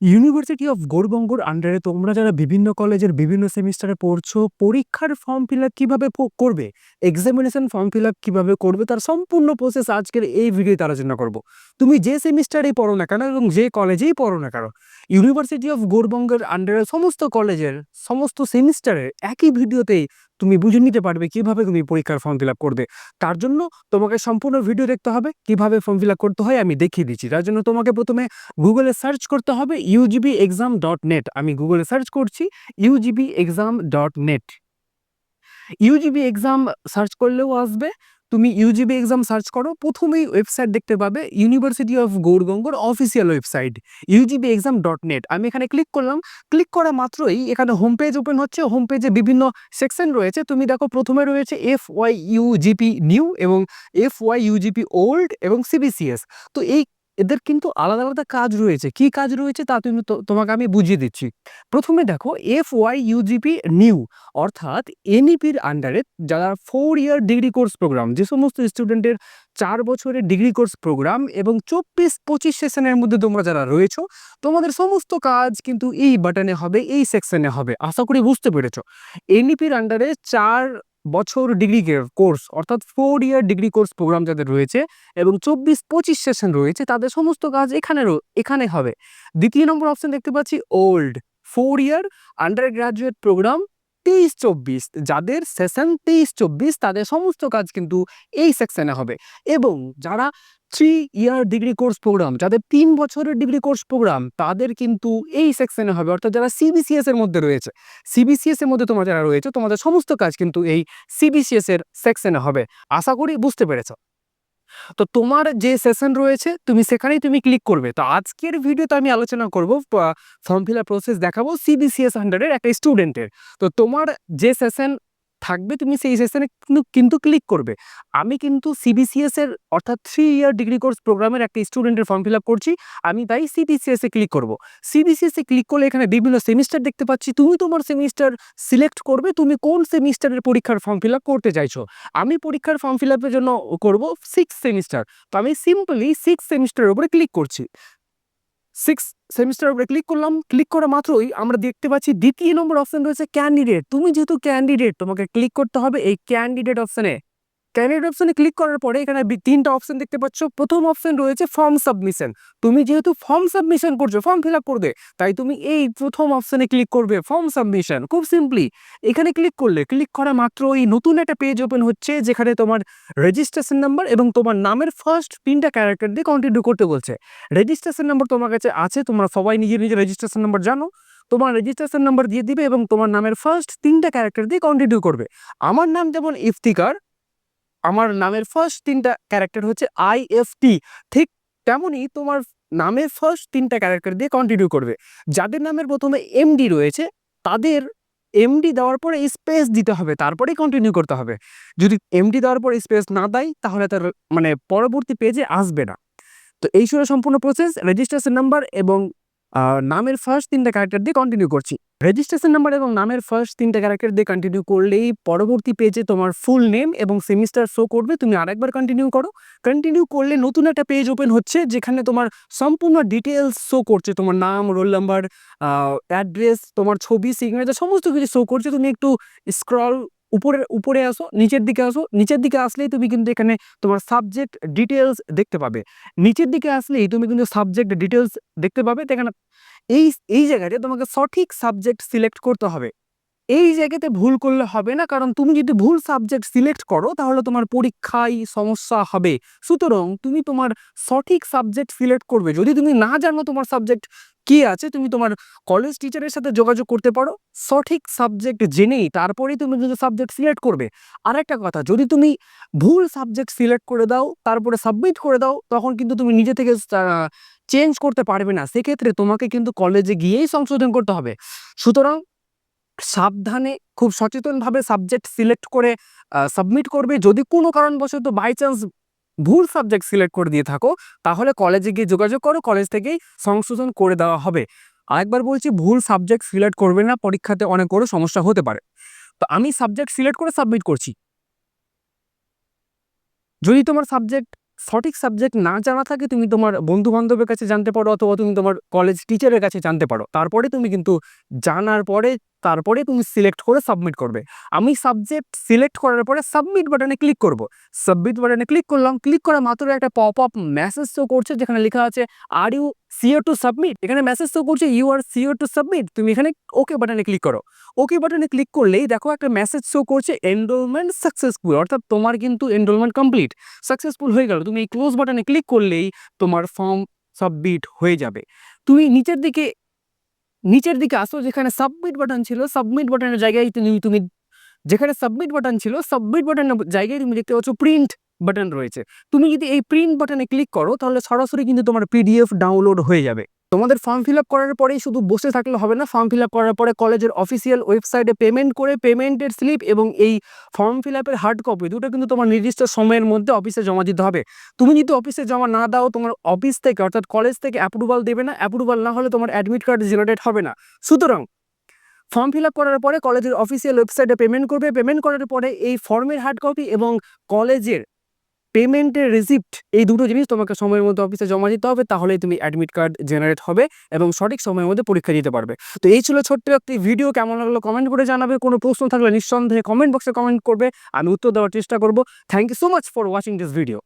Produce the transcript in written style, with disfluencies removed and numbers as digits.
University of গৌড়বঙ্গর আন্ডারে তোমরা যারা বিভিন্ন কলেজের বিভিন্ন সেমিস্টারে পড়ছো, পরীক্ষার ফর্ম ফিল আপ কীভাবে করবে, এক্সামিনেশন ফর্ম ফিল আপ কীভাবে করবে, তার সম্পূর্ণ প্রসেস আজকের এই ভিডিওতে আলোচনা করব। তুমি যে সেমিস্টারেই পড়ো না কেন এবং যে কলেজেই পড়ো না কেন, ইউনিভার্সিটি অফ গৌড়বঙ্গের আন্ডারে সমস্ত কলেজের সমস্ত সেমিস্টারে একই ভিডিওতেই তুমি বুঝে নিতে পারবে কিভাবে তুমি পরীক্ষার ফর্ম ফিল আপ করবে। তার জন্য তোমাকে সম্পূর্ণ ভিডিও দেখতে হবে, কিভাবে ফর্ম ফিল আপ করতে হয় আমি দেখিয়ে দিচ্ছি। তার জন্য তোমাকে প্রথমে গুগলে সার্চ করতে হবে ugb-exam.net। আমি গুগলে সার্চ করছি ugb-exam.net। ইউজিবি এক্সাম সার্চ করলেও আসবে। তুমি ইউজিবি এক্সাম সার্চ করো, প্রথমেই ওয়েবসাইট দেখতে পাবে ইউনিভার্সিটি অফ গৌড়বঙ্গর অফিসিয়াল ওয়েবসাইট ugb-exam.net। আমি এখানে ক্লিক করলাম। ক্লিক করা মাত্রই এখানে হোম পেজ ওপেন হচ্ছে। হোম পেজে বিভিন্ন সেকশন রয়েছে। তুমি দেখো প্রথমে রয়েছে FYUGP নিউ এবং FYUGP ওল্ড এবং CBCS। তো এদের কিন্তু আলাদা আলাদা কাজ রয়েছে। কি কাজ রয়েছে তা তোমাকে আমি বুঝিয়ে দিচ্ছি। প্রথমে দেখো FYUGP নিউ, অর্থাৎ এনইপির আন্ডারে যারা 4 ইয়ার ডিগ্রি কোর্স প্রোগ্রাম, যে সমস্ত স্টুডেন্টের 4 বছরের ডিগ্রি কোর্স প্রোগ্রাম এবং 24-25 সেশনের মধ্যে তোমরা যারা রয়েছো, তোমাদের সমস্ত কাজ কিন্তু এই বাটনে হবে, এই সেকশনে হবে। আশা করি বুঝতে পেরেছো। এনইপির আন্ডারে 4 বছর ডিগ্রি কোর্স অর্থাৎ 4 ইয়ার ডিগ্রি কোর্স প্রোগ্রাম যাদের রয়েছে এবং 24-25 সেশন রয়েছে, তাদের সমস্ত কাজ এখানে হবে। দ্বিতীয় নম্বর অপশন দেখতে পাচ্ছি old 4 year undergraduate program 23-24, যাদের সেশন 23-24 তাদের সমস্ত কাজ কিন্তু এই সেকশনে হবে। এবং যারা 3 ইয়ার ডিগ্রি কোর্স প্রোগ্রাম, যাদের 3 বছরের ডিগ্রি কোর্স প্রোগ্রাম, তাদের কিন্তু এই সেকশনে হবে। অর্থাৎ যারা সিবিসিএস এর মধ্যে রয়েছে, সিবিসিএস এর মধ্যে তোমরা যারা রয়েছে, তোমাদের সমস্ত কাজ কিন্তু এই সিবিসিএস এর সেকশনে হবে। আশা করি বুঝতে পেরেছো। তো তোমার যে সেশন রয়েছে তুমি সেখানেই ক্লিক করবে। তো আজকের ভিডিওতে আমি আলোচনা করব, ফর্ম ফিল আপ প্রসেস দেখাবো সিবিসিএস আন্ডারের একটা স্টুডেন্টের। তো তোমার যে সেশন থাকবে তুমি সেই সেশনে কিন্তু ক্লিক করবে। আমি কিন্তু সিবিসিএস এর অর্থাৎ 3 ইয়ার ডিগ্রি কোর্স প্রোগ্রামের একটা স্টুডেন্টের ফর্ম ফিল আপ করছি। আমি তাই সিবিসিএস এ ক্লিক করব। সিবিসিএস এ ক্লিক করলে এখানে বিভিন্ন সেমিস্টার দেখতে পাচ্ছি। তুমি তোমার সেমিস্টার সিলেক্ট করবে, তুমি কোন সেমিস্টারের পরীক্ষার ফর্ম ফিল আপ করতে চাইছো। আমি পরীক্ষার ফর্ম ফিল আপের জন্য করব 6 সেমিস্টার। তো আমি সিম্পলি 6 সেমিস্টারের উপরে ক্লিক করছি। 6 সেমিস্টারের উপরে ক্লিক করলাম। ক্লিক করা মাত্রই আমরা দেখতে পাচ্ছি দ্বিতীয় নম্বর অপশন রয়েছে ক্যান্ডিডেট। তুমি যেহেতু ক্যান্ডিডেট, তোমাকে ক্লিক করতে হবে এই ক্যান্ডিডেট অপশনে। ক্যান্ডিডেট অপশনে ক্লিক করার পরে এখানে 3টা অপশন দেখতে পাচ্ছ। প্রথম অপশন রয়েছে ফর্ম সাবমিশন। তুমি যেহেতু ফর্ম সাবমিশন করছো, ফর্ম ফিল আপ করবে, তাই তুমি এই প্রথম অপশনে ক্লিক করবে ফর্ম সাবমিশন। খুব সিম্পলি এখানে ক্লিক করলে, ক্লিক করা মাত্র এই নতুন একটা পেজ ওপেন হচ্ছে, যেখানে তোমার রেজিস্ট্রেশন নাম্বার এবং তোমার নামের ফার্স্ট 3টা ক্যারেক্টার দিয়ে কন্টিনিউ করতে বলছে। রেজিস্ট্রেশন নাম্বার তোমার কাছে আছে, তোমরা সবাই নিজের নিজের রেজিস্ট্রেশন নাম্বার জানো। তোমার রেজিস্ট্রেশন নাম্বার দিয়ে দিবে এবং তোমার নামের ফার্স্ট 3টা ক্যারেক্টার দিয়ে কন্টিনিউ করবে। আমার নাম যেমন ইফতিকার, আমার নামের ফার্স্ট 3টা ক্যারেক্টার হচ্ছে IFT, ঠিক তেমনই তোমার নামের ফার্স্ট 3টা ক্যারেক্টার দিয়ে কন্টিনিউ করবে। যাদের নামের প্রথমে MD রয়েছে, তাদের MD দেওয়ার পরে স্পেস দিতে হবে, তারপরেই কন্টিনিউ করতে হবে। যদি MD দেওয়ার পরে স্পেস না দেয়, তাহলে তার পরবর্তী পেজে আসবে না। তো এই ছিল সম্পূর্ণ প্রসেস। রেজিস্ট্রেশন নাম্বার এবং নামের ফার্স্ট 3টা ক্যারেক্টার দিয়ে কন্টিনিউ করছি। রেজিস্ট্রেশন নাম্বার এবং নামের ফার্স্ট 3টা ক্যারেক্টার দিয়ে কন্টিনিউ করলেই পরবর্তী পেজে তোমার ফুল নেম এবং সেমিস্টার শো করবে। তুমি আরেকবার কন্টিনিউ করো। কন্টিনিউ করলে নতুন একটা পেজ ওপেন হচ্ছে, যেখানে তোমার সম্পূর্ণ ডিটেলস শো করছে। তোমার নাম, রোল নাম্বার, অ্যাড্রেস, তোমার ছবি, সিগনেচার সমস্ত কিছু শো করছে। তুমি একটু স্ক্রল উপরে আসো, নিচের দিকে আসো। নিচের দিকে আসলেই তুমি কিন্তু এখানে তোমার সাবজেক্ট ডিটেলস দেখতে পাবে। নিচের দিকে আসলেই তুমি কিন্তু সাবজেক্ট ডিটেলস দেখতে পাবে। এখানে এই এই জায়গাতে তোমাকে সঠিক সাবজেক্ট সিলেক্ট করতে হবে। এই জায়গাতে ভুল করলে হবে না, কারণ তুমি যদি ভুল সাবজেক্ট সিলেক্ট করো তাহলে তোমার পরীক্ষায় সমস্যা হবে। সুতরাং তুমি তোমার সঠিক সাবজেক্ট সিলেক্ট করবে। যদি তুমি না জানো তোমার সাবজেক্ট কি আছে, তুমি তোমার কলেজ টিচারের সাথে যোগাযোগ করতে পারো। সঠিক সাবজেক্ট জেনেই তারপরেই তুমি কিন্তু সাবজেক্ট সিলেক্ট করবে। আর একটা কথা, যদি তুমি ভুল সাবজেক্ট সিলেক্ট করে দাও, তারপরে সাবমিট করে দাও, তখন কিন্তু তুমি নিজে থেকে চেঞ্জ করতে পারবে না। সেক্ষেত্রে তোমাকে কিন্তু কলেজে গিয়েই সংশোধন করতে হবে। সুতরাং সাবধানে, খুব সচেতনভাবে সাবজেক্ট সিলেক্ট করে সাবমিট করবে। যদি কোনো কারণবশত বাই চান্স ভুল সাবজেক্ট সিলেক্ট করে দিয়ে থাকো, তাহলে কলেজে গিয়ে যোগাযোগ করো, কলেজ থেকেই সংশোধন করে দেওয়া হবে। আরেকবার বলছি, ভুল সাবজেক্ট সিলেক্ট করবে না, পরীক্ষাতে অনেক বড় সমস্যা হতে পারে। তো আমি সাবজেক্ট সিলেক্ট করে সাবমিট করছি। যদি তোমার সাবজেক্ট সঠিক সাবজেক্ট না জানা থাকে তুমি তোমার বন্ধু-বান্ধবের কাছে জানতে পারো অথবা তুমি তোমার কলেজ টিচারের কাছে জানতে পারো। তারপরে তুমি কিন্তু জানার পরে তারপরে তুমি সিলেক্ট করে সাবমিট করবে। আমি সাবজেক্ট সিলেক্ট করার পরে সাবমিট বাটনে ক্লিক করব। সাবমিট বাটনে ক্লিক করলাম। ক্লিক করা মাত্র একটা পপ-আপ মেসেজ শো করছে যেখানে লেখা আছে are you sure to submit? এখানে মেসেজ শো করছে you are sure to submit. তুমি এখানে ওকে বাটনে ক্লিক করো। ওকে বাটনে ক্লিক করলেই দেখো একটা মেসেজ শো করছে এনরোলমেন্ট সাকসেসফুল, অর্থাৎ তোমার কিন্তু এনরোলমেন্ট কমপ্লিট, সাকসেসফুল হয়ে গেল। তুমি এই ক্লোজ বাটনে ক্লিক করলেই তোমার ফর্ম সাবমিট হয়ে যাবে। তুমি নিচের দিকে আসো, যেখানে সাবমিট বাটন ছিল, সাবমিট বাটনের জায়গায় তুমি যেখানে সাবমিট বাটন ছিল সাবমিট বাটনের জায়গায় তুমি দেখতে পাচ্ছ প্রিন্ট বাটন রয়েছে। তুমি যদি এই প্রিন্ট বাটনে ক্লিক করো তাহলে সরাসরি কিন্তু তোমার পিডিএফ ডাউনলোড হয়ে যাবে। তোমাদের ফর্ম ফিল আপ করার পরেই শুধু বসে থাকলে হবে না, ফর্ম ফিল আপ করার পরে কলেজের অফিসিয়াল ওয়েবসাইটে পেমেন্ট করে পেমেন্টের স্লিপ এবং এই ফর্ম ফিল আপের হার্ড কপি দুটো কিন্তু তোমার নির্দিষ্ট সময়ের মধ্যে অফিসে জমা দিতে হবে। তুমি যদি অফিসে জমা না দাও তোমার অফিস থেকে অর্থাৎ কলেজ থেকে অ্যাপ্রুভাল দেবে না, অ্যাপ্রুভাল না হলে তোমার অ্যাডমিট কার্ড জেনারেট হবে না। সুতরাং ফর্ম ফিল আপ করার পরে কলেজের অফিসিয়াল ওয়েবসাইটে পেমেন্ট করবে, পেমেন্ট করার পরে এই ফর্মের হার্ড কপি এবং কলেজের পেমেন্টের রিসিপ্ট এই দুটো জিনিস তোমাকে সময়ের মধ্যে অফিসে জমা দিতে হবে, তাহলেই তুমি অ্যাডমিট কার্ড জেনারেট হবে এবং সঠিক সময়ের মধ্যে পরীক্ষা দিতে পারবে। তো এই ছিল ছোট্ট একটি ভিডিও, কেমন লাগলো কমেন্ট করে জানাবে, কোনো প্রশ্ন থাকলে নিঃসন্দেহে কমেন্ট বক্সে কমেন্ট করবে, আমি উত্তর দেওয়ার চেষ্টা করব। Thank you so much for watching this video.